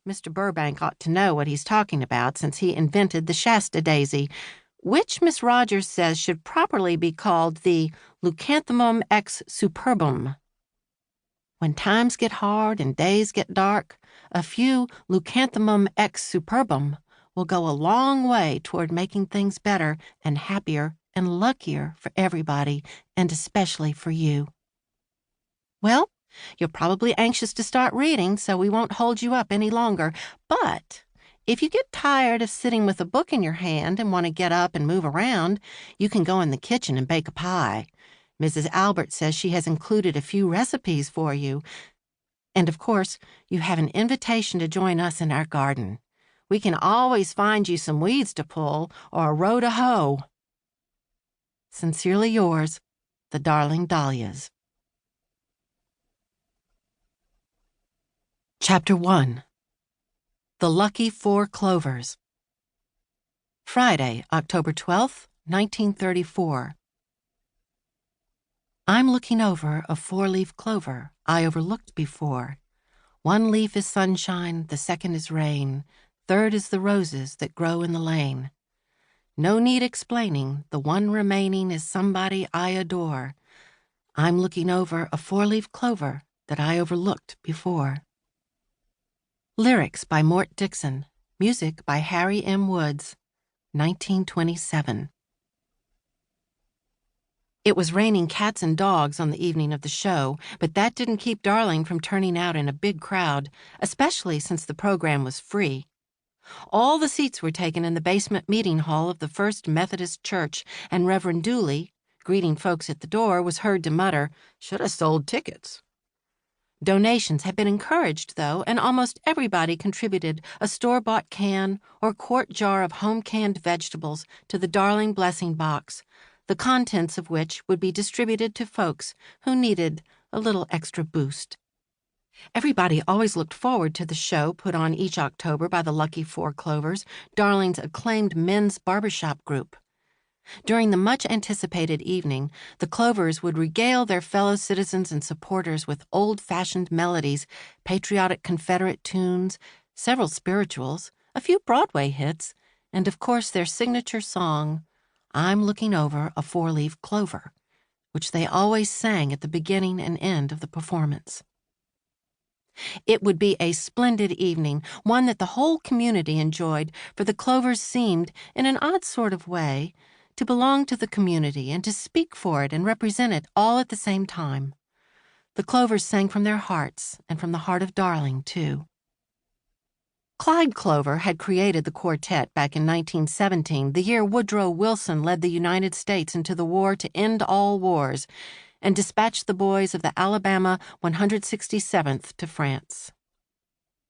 Mr. Burbank ought to know what he's talking about since he invented the Shasta daisy, which Miss Rogers says should properly be called the Leucanthemum ex superbum. When times get hard and days get dark, a few Leucanthemum ex superbum will go a long way toward making things better and happier and luckier for everybody, and especially for you. Well, you're probably anxious to start reading, so we won't hold you up any longer, but if you get tired of sitting with a book in your hand and want to get up and move around, you can go in the kitchen and bake a pie. Mrs. Albert says she has included a few recipes for you. And of course, you have an invitation to join us in our garden. We can always find you some weeds to pull or a row to hoe. Sincerely yours, the darling Dahlias. Chapter 1. The Lucky Four Clovers. Friday, October 12th, 1934. I'm looking over a four-leaf clover I overlooked before. One leaf is sunshine, the second is rain, third is the roses that grow in the lane. No need explaining, the one remaining is somebody I adore. I'm looking over a four-leaf clover that I overlooked before. Lyrics by Mort Dixon. Music by Harry M. Woods. 1927. It was raining cats and dogs on the evening of the show, but that didn't keep Darling from turning out in a big crowd, especially since the program was free. All the seats were taken in the basement meeting hall of the First Methodist Church, and Reverend Dooley, greeting folks at the door, was heard to mutter, "Should have sold tickets." Donations had been encouraged, though, and almost everybody contributed a store-bought can or quart jar of home-canned vegetables to the Darling Blessing Box, the contents of which would be distributed to folks who needed a little extra boost. Everybody always looked forward to the show put on each October by the Lucky Four Clovers, Darling's acclaimed men's barbershop group. During the much-anticipated evening, the Clovers would regale their fellow citizens and supporters with old-fashioned melodies, patriotic Confederate tunes, several spirituals, a few Broadway hits, and of course their signature song, "I'm Looking Over a Four-Leaf Clover," which they always sang at the beginning and end of the performance. It would be a splendid evening, one that the whole community enjoyed, for the Clovers seemed, in an odd sort of way, to belong to the community and to speak for it and represent it all at the same time. The Clovers sang from their hearts and from the heart of Darling, too. Clyde Clover had created the quartet back in 1917, the year Woodrow Wilson led the United States into the war to end all wars and dispatched the boys of the Alabama 167th to France.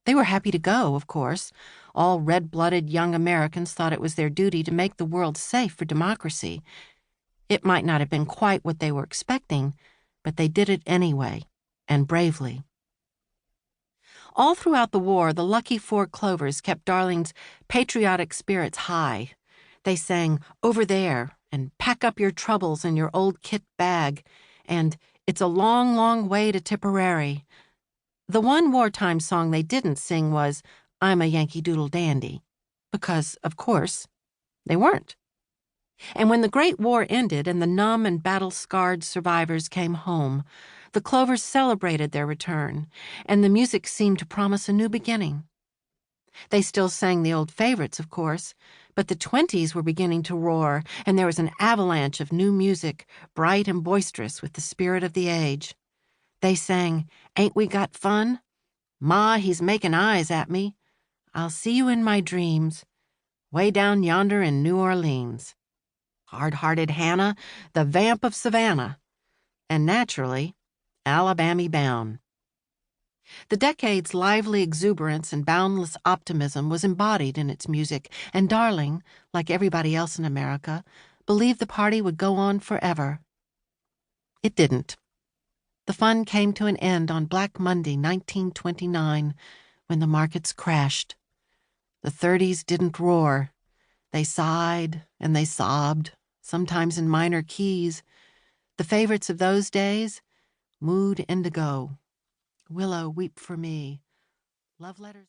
They were happy to go, of course. All red-blooded young Americans thought it was their duty to make the world safe for democracy. It might not have been quite what they were expecting, but they did it anyway, and bravely. All throughout the war, the Lucky Four Clovers kept Darling's patriotic spirits high. They sang "Over There" and "Pack Up Your Troubles in Your Old Kit Bag" and "It's a Long, Long Way to Tipperary." The one wartime song they didn't sing was "I'm a Yankee Doodle Dandy," because, of course, they weren't. And when the Great War ended and the numb and battle-scarred survivors came home, the Clovers celebrated their return, and the music seemed to promise a new beginning. They still sang the old favorites, of course, but the 20s were beginning to roar, and there was an avalanche of new music, bright and boisterous with the spirit of the age. They sang, "Ain't We Got Fun?" "Ma, He's Making Eyes at Me," "I'll See You in My Dreams," "Way Down Yonder in New Orleans," "Hard-Hearted Hannah," "The Vamp of Savannah," and naturally, "Alabamy Bound." The decade's lively exuberance and boundless optimism was embodied in its music, and Darling, like everybody else in America, believed the party would go on forever. It didn't. The fun came to an end on Black Monday, 1929, when the markets crashed. The 30s didn't roar. They sighed and they sobbed, sometimes in minor keys. The favorites of those days, "Mood Indigo," "Willow, Weep for Me," love letters.